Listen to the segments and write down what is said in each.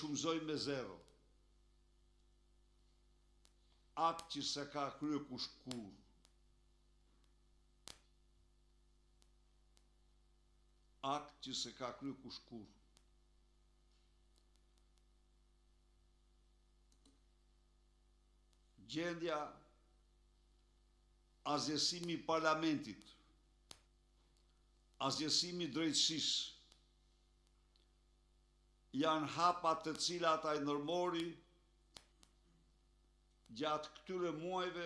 shumëzoj me 0. Akt që se ka krye kush kur. Akt që se ka krye kush kur. Gjendja azjesimi i parlamentit, azjesimi i drejtësisë, janë hapat të cilat ai nërmori gjatë këtyre muajve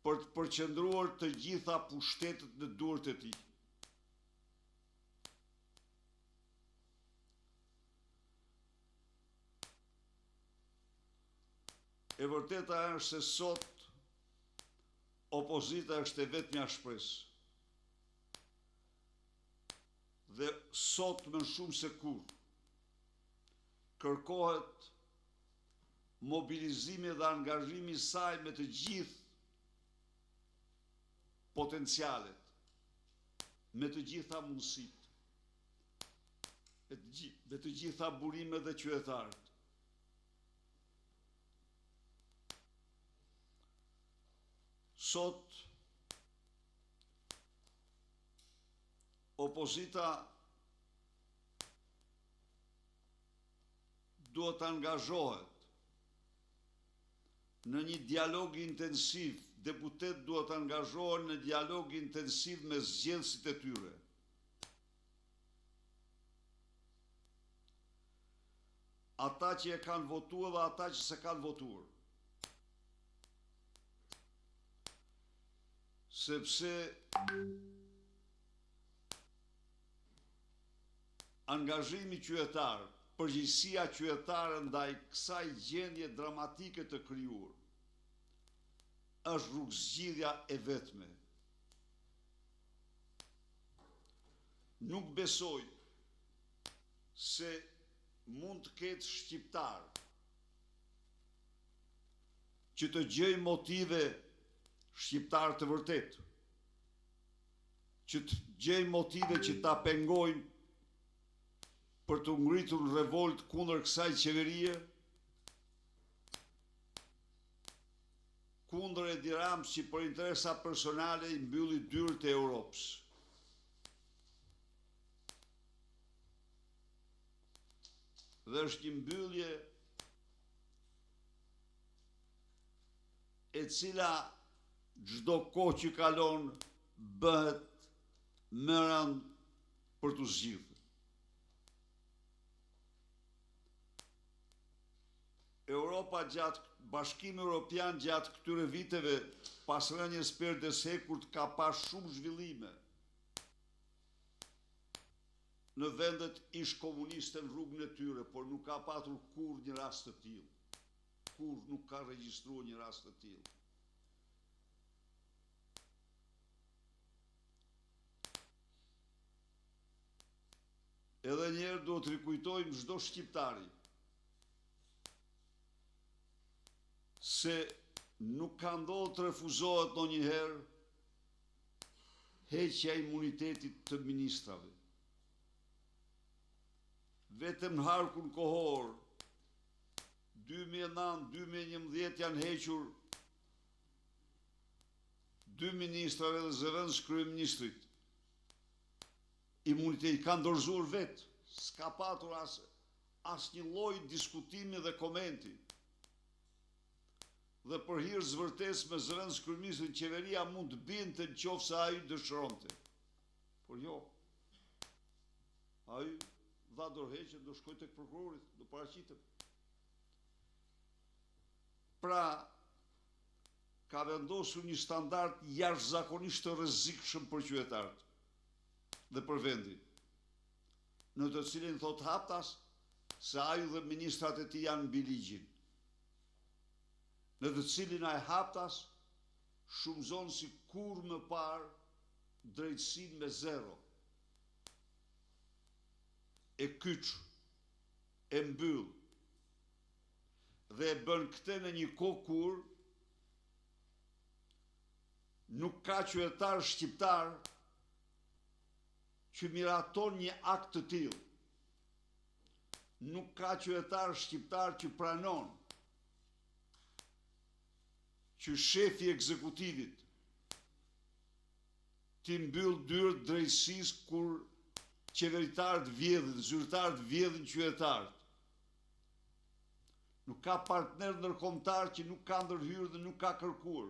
për të përqendruar të gjitha pushtetet në duart e tij. E vërteta është se sot opozita është e vetmja shpresë. Dhe sot më shumë se kur kërkohet mobilizimi dhe angazhimi i saj me të gjithë potencialet, me të gjitha mundësitë, me të gjitha burimet dhe qytetarët. Sot opozita duhet të angazhohet në një dialog intensiv, deputet duhet të angazhohen në dialog intensiv me zgjedhësit e tyre. Ata që e kanë votuar dhe ata që se kanë votuar. Sepse angazhimi qytetar, përgjegjësia qytetare ndaj kësaj gjendje dramatike të krijuar, është rrugëzgjidhja e vetme. Nuk besoj se mund të ketë shqiptar që të gjej motive shqiptar të vërtet, që të gjej motive që ta pengojnë për të ngritur revolt kundër kësaj qeverie, kundër Edi Ramës që për interesa personale i mbylli dyert e Europës. Dhe është një mbyllje e cila çdo kohë që kalon bëhet më rënd për të zgjidhur. Europa Bashkimi Evropian gjatë këtyre viteve pas rënjes perdes hekurt ka pas shumë zhvillime në vendet ish komuniste në rrugën e tyre, por nuk ka patur kur një rast të tillë. Kur nuk ka regjistruar një rast të tillë. Edhe njerë do të rikujtojmë çdo shqiptari se nuk ka ndodhur të refuzohet ndonjëherë heqja e imunitetit të ministrave. Vetëm në harkun kohor 2009-2011 janë hequr 2 ministrave dhe zëvendës kryeministrit. Imuniteti kanë dorëzuar vetë, s'ka patur as një lloj diskutimi dhe komenti. Dhe për hir zvërtes me zëvendës kryeministrit, qeveria mund të binte nëse ai dëshironte. Por jo. Ai dha dorëheqje, do shkoj tek prokurori, do paraqitet. Pra, ka vendosur një standard jashtëzakonisht të rrezikshëm për qytetarët dhe për vendin, në të cilin thot Haptas se ai dhe ministrat e tij janë mbi ligjin, në të cilin ai Haptas shumëzon si kur më parë drejtësinë me 0. E kyç, e mbyll, dhe e bën këtë në një kohë kur nuk ka qytetar shqiptar që miraton një akt të tillë. nuk ka qytetar shqiptar që pranon që shefi i ekzekutivit t'i mbyll dyert drejtësisë kur qeveritarët vjedhin, zyrtarët vjedhin qytetarët. Nuk ka partner ndërkombëtar që nuk ka ndërhyrë dhe nuk ka kërkuar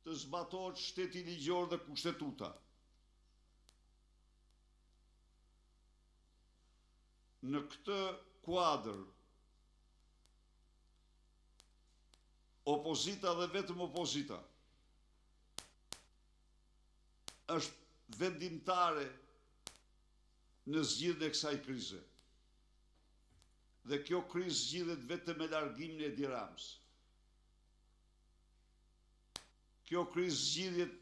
të zbatohet shteti ligjor dhe kushtetuta. Në këtë kuadër, opozita dhe vetëm opozita është vendimtare në zgjidhjen e kësaj krize. Dhe kjo krizë zgjidhet vetëm me largimin e Edi Ramës. Kjo krizë zgjidhet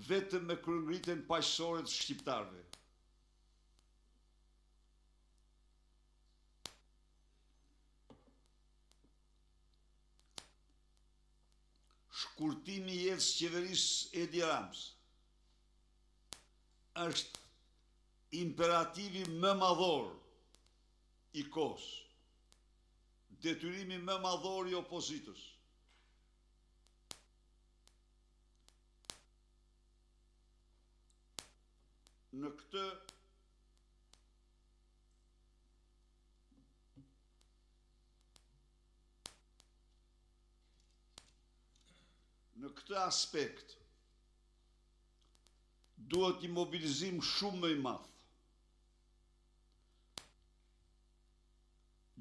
vetëm me kryengritjen paqësore të shqiptarëve. Shkurtimi i jetës qeverisë Edi Ramës është imperativi më madhor i kohës, detyrimi më madhor i opozitës. Në këtë aspekt duhet një mobilizim shumë më i madh.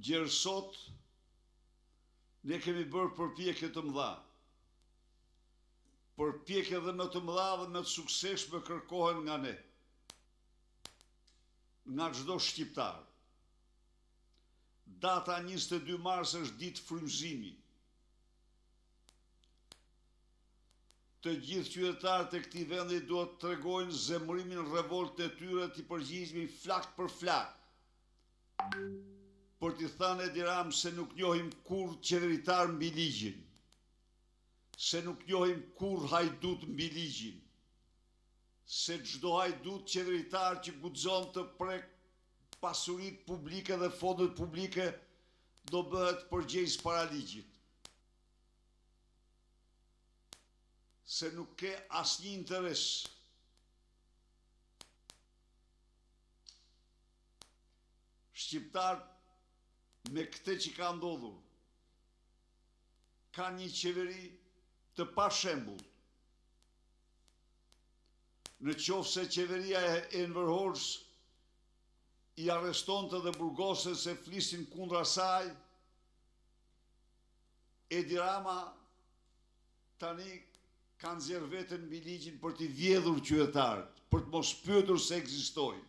Gjerësot ne kemi bërë përpjekje të mëdha. Përpjekje dhe më të mëdha dhe më të suksesshme kërkohen nga ne, nga çdo shqiptar. Data 22 mars është ditë frymëzimi. Të gjithë qytetarët e këtij vendi duhet të tregojnë zemërimin, revoltën e tyre, të përgjigjemin flak për flak. Për t'i thënë Edi Ramës se nuk njohim kur qeveritar mbi ligjin, se nuk njohim kur hajdut mbi ligjin, se çdo hajdut qeveritar që guxon të prek pasuritë publike dhe fondet publike do bëhet përgjegjës para ligjit. Se nuk ke asnjë interes shqiptarët me këtë që ka ndodhur. Ka një qeveri të pashembull. Në qoftë se qeveria e Enver Hoxhës i arrestonte dhe burgoste se flisin kundra saj, Edi Rama tani ka nxjerrë veten mbi ligjin për t'i vjedhur qytetarët, për të mos pyetur se ekzistojnë.